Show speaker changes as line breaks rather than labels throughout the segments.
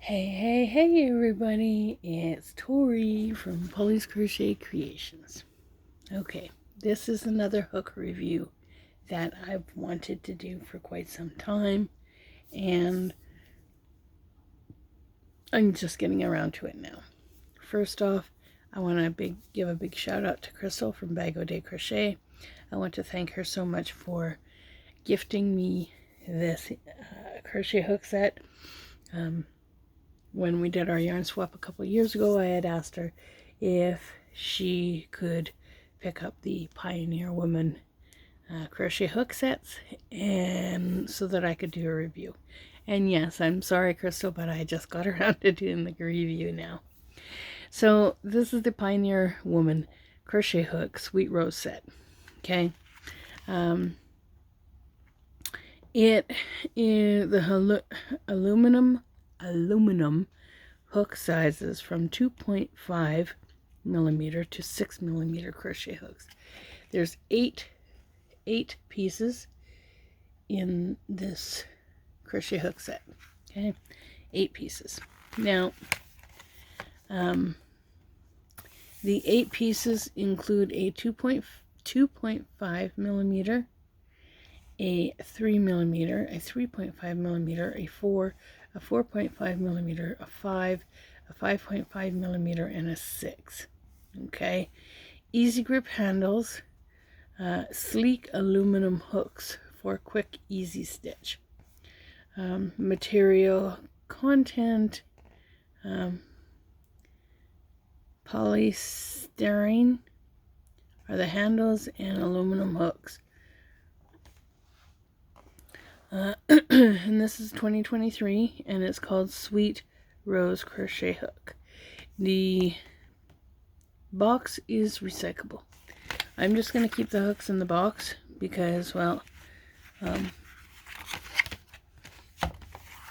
Hey everybody, it's Tori from Polly's Crochet Creations. Okay, this is another hook review that I've wanted to do for quite some time, and I'm just getting around to it now. First off, I want to give a big shout out to Crystal from Bago de Crochet. I want to thank her so much for gifting me this crochet hook set. When we did our yarn swap a couple years ago, I had asked her if she could pick up the Pioneer Woman crochet hook sets, and so that I could do a review. And yes, I'm sorry, Crystal, but I just got around to doing the review now. So this is the Pioneer Woman crochet hook Sweet Rose set. Okay. It is the aluminum hook sizes from 2.5 millimeter to 6 millimeter crochet hooks. There's eight pieces in this crochet hook set. Okay, 8 pieces. Now, the 8 pieces include a 2.5 millimeter, a 3 millimeter, a 3.5 millimeter, a 4.5 millimeter, a 5, a 5.5 millimeter, and a 6. Okay, easy grip handles, sleek aluminum hooks for quick, easy stitch. Material content, polystyrene are the handles and aluminum hooks. And this is 2023, and it's called Sweet Rose Crochet Hook. The box is recyclable. I'm just going to keep the hooks in the box because, well,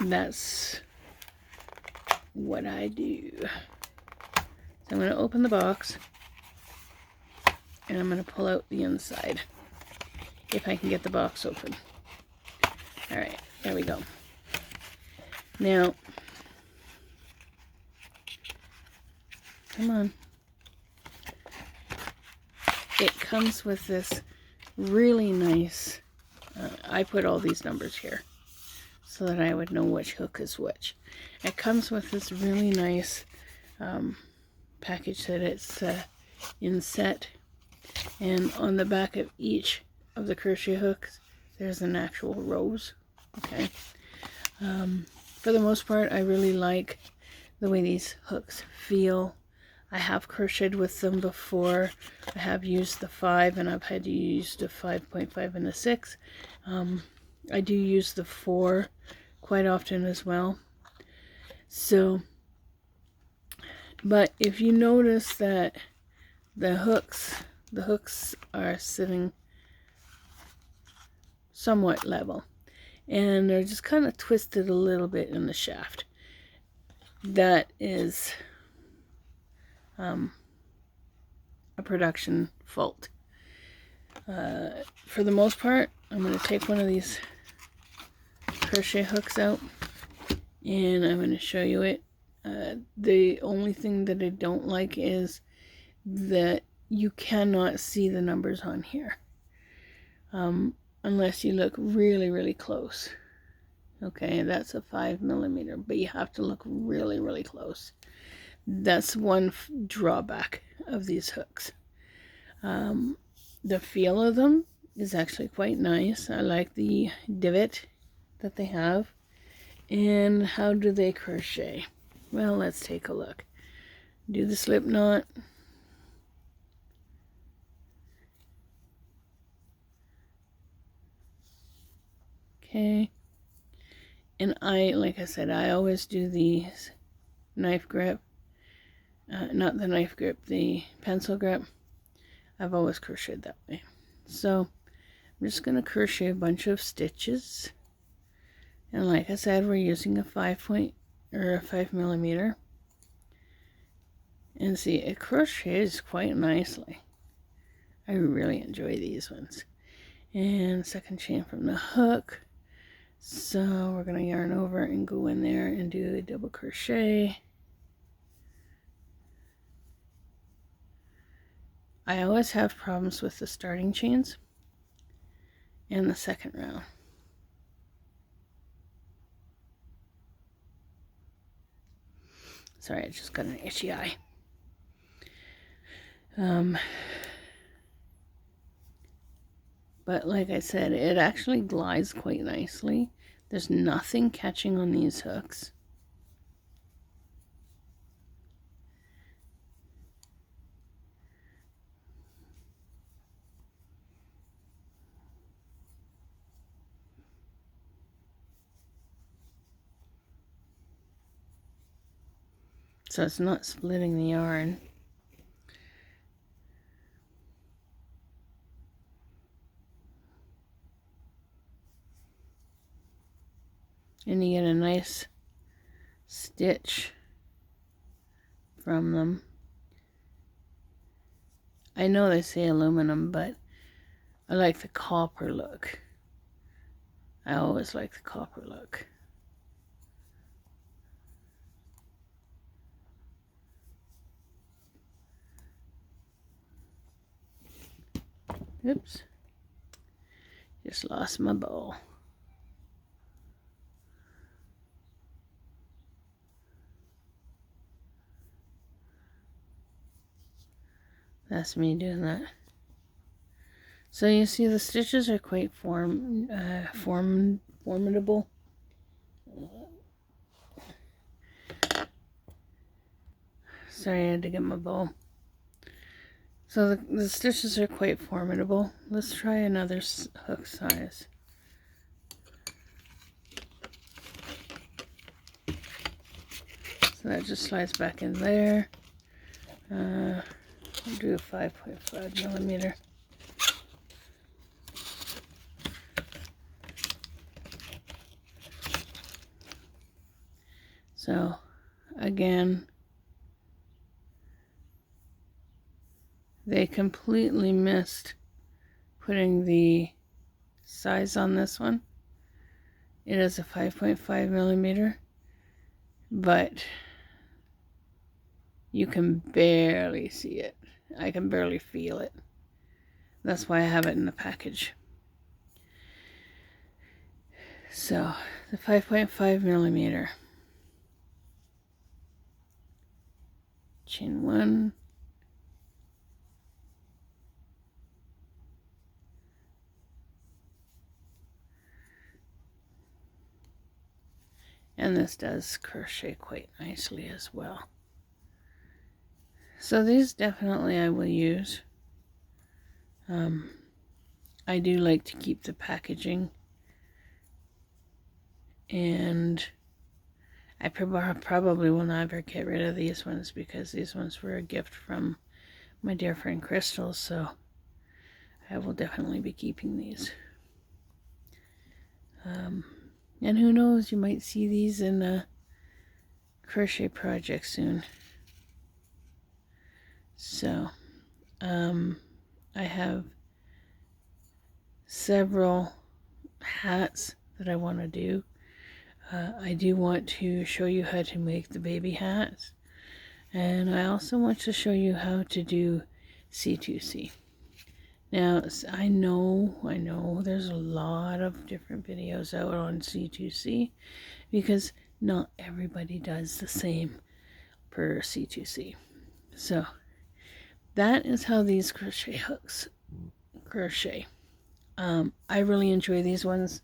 that's what I do. So I'm going to open the box, and I'm going to pull out the inside, if I can get the box open. Alright, there we go. Now, come on. It comes with this really nice, I put all these numbers here so that I would know which hook is which. It comes with this really nice package that it's inset, and on the back of each of the crochet hooks there's an actual rose. Okay. For the most part, I really like the way these hooks feel. I have crocheted with them before. I have used the 5, and I've had to use the 5.5 and the 6. I do use the 4 quite often as well. So, but if you notice that the hooks are sitting somewhat level, and they're just kind of twisted a little bit in the shaft. That is a production fault. For the most part, I'm going to take one of these crochet hooks out, and I'm going to show you it. The only thing that I don't like is that you cannot see the numbers on here. Unless you look really close. Okay, that's a 5 millimeter, but you have to look really close. That's one drawback of these hooks. The feel of them is actually quite nice. I like the divot that they have. And how do they crochet? Well, let's take a look. Do the slip knot. Okay, and like I said, I always do the knife grip, not the knife grip, the pencil grip. I've always crocheted that way. So I'm just going to crochet a bunch of stitches, and like I said, we're using a 5 millimeter, and see, it crochets quite nicely. I really enjoy these ones. And second chain from the hook. So we're going to yarn over and go in there and do a double crochet. I always have problems with the starting chains and the second round. Sorry, I just got an itchy eye. But like I said, it actually glides quite nicely. There's nothing catching on these hooks. So it's not splitting the yarn. And you get a nice stitch from them. I know they say aluminum, but I like the copper look. I always like the copper look. Oops. Just lost my bowl. That's me doing that. So you see the stitches are quite formidable. Sorry, I had to get my bowl. So the stitches are quite formidable. Let's try another hook size. So that just slides back in there. I'll do a 5.5 millimeter. So again, they completely missed putting the size on this one. It is a 5.5 millimeter, but you can barely see it. I can barely feel it. That's why I have it in the package. So the 5.5 millimeter. Chain 1. And this does crochet quite nicely as well. So these definitely I will use. I do like to keep the packaging. And I probably will never get rid of these ones because these ones were a gift from my dear friend Crystal. So I will definitely be keeping these. And who knows, you might see these in a crochet project soon. So, I have several hats that I want to do. I do want to show you how to make the baby hats. And I also want to show you how to do C2C. Now, I know there's a lot of different videos out on C2C because not everybody does the same per C2C. So, that is how these crochet hooks crochet. I really enjoy these ones.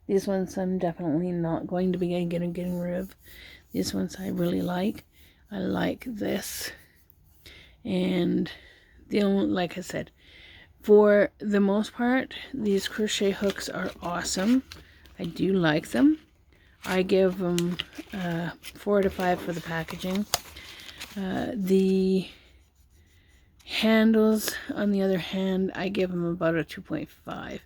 These ones I'm definitely not going to be getting rid of. These ones I really like. I like this. And the only, like I said, for the most part, these crochet hooks are awesome. I do like them. I give them 4 out of 5 for the packaging. The handles, on the other hand, I give them about a 2.5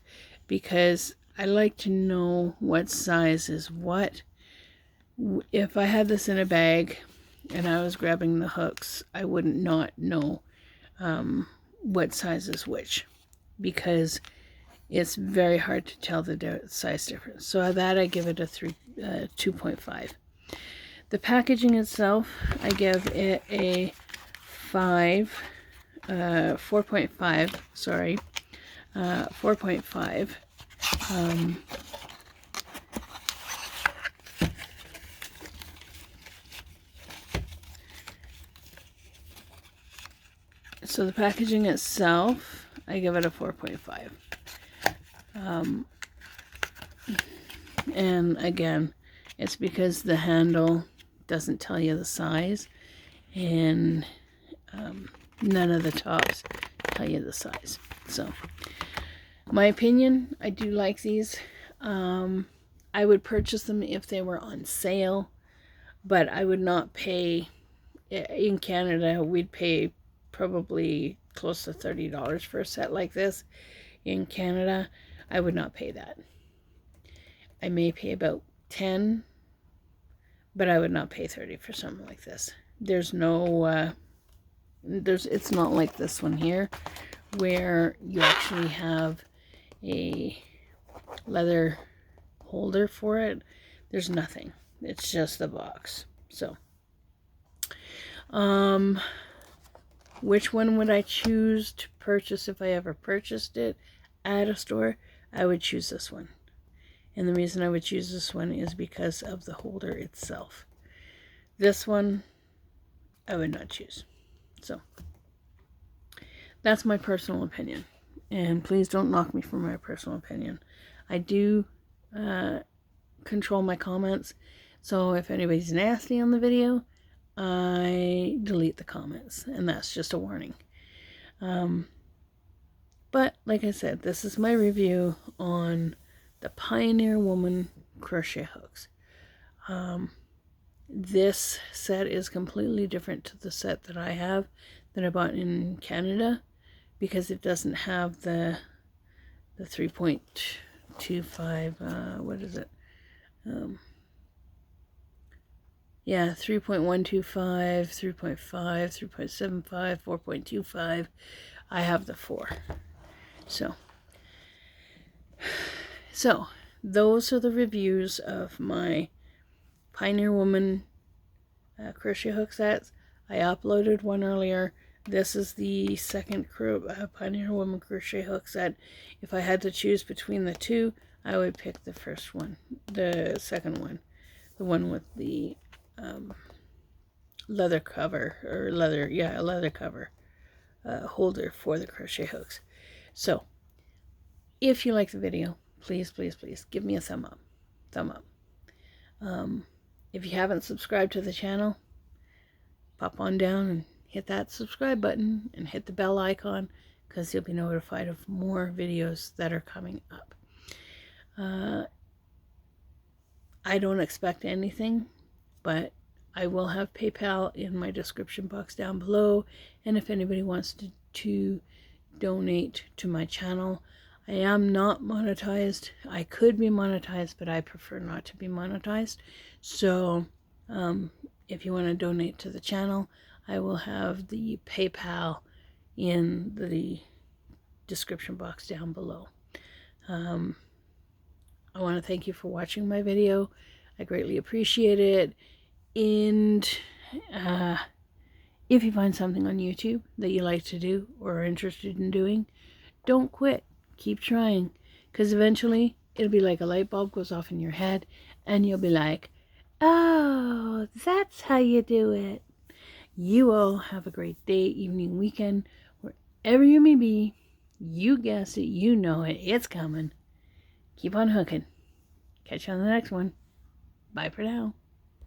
because I like to know what size is what. If I had this in a bag and I was grabbing the hooks, I wouldn't not know what size is which, because it's very hard to tell the size difference. So that I give it a 2.5. The packaging itself, I give it a 4.5, sorry, 4.5. So the packaging itself, I give it a 4.5. And again, it's because the handle doesn't tell you the size, and none of the tops tell you the size. So, my opinion, I do like these. I would purchase them if they were on sale, but I would not pay, in Canada, we'd pay probably close to $30 for a set like this. In Canada, I would not pay that. I may pay about 10, but I would not pay 30 for something like this. There's no, it's not like this one here, where you actually have a leather holder for it. There's nothing. It's just the box. So, which one would I choose to purchase if I ever purchased it at a store? I would choose this one. And the reason I would choose this one is because of the holder itself. This one, I would not choose. So, that's my personal opinion. And please don't knock me for my personal opinion. I do control my comments. So if anybody's nasty on the video, I delete the comments. And that's just a warning. But like I said, this is my review on the Pioneer Woman crochet hooks. This set is completely different to the set that I have, that I bought in Canada, because it doesn't have the 3.25, what is it? Yeah, 3.125, 3.5, 3.75, 4.25. I have the 4. So those are the reviews of my Pioneer Woman crochet hook sets. I uploaded one earlier. This is the second Pioneer Woman crochet hook set. If I had to choose between the two, I would pick the first one, the second one, the one with the leather cover, or a leather cover holder for the crochet hooks. So, if you like the video, please, please, please give me a thumb up. If you haven't subscribed to the channel, pop on down and hit that subscribe button and hit the bell icon, because you'll be notified of more videos that are coming up. I don't expect anything, but I will have PayPal in my description box down below, and if anybody wants to donate to my channel. I am not monetized. I could be monetized, but I prefer not to be monetized. So if you want to donate to the channel, I will have the PayPal in the description box down below. I want to thank you for watching my video. I greatly appreciate it. And if you find something on YouTube that you like to do or are interested in doing, don't quit. Keep trying, because eventually it'll be like a light bulb goes off in your head and you'll be like, oh, that's how you do it. You all have a great day, evening, weekend, wherever you may be. You guessed it, you know it, it's coming. Keep on hooking. Catch you on the next one. Bye for now.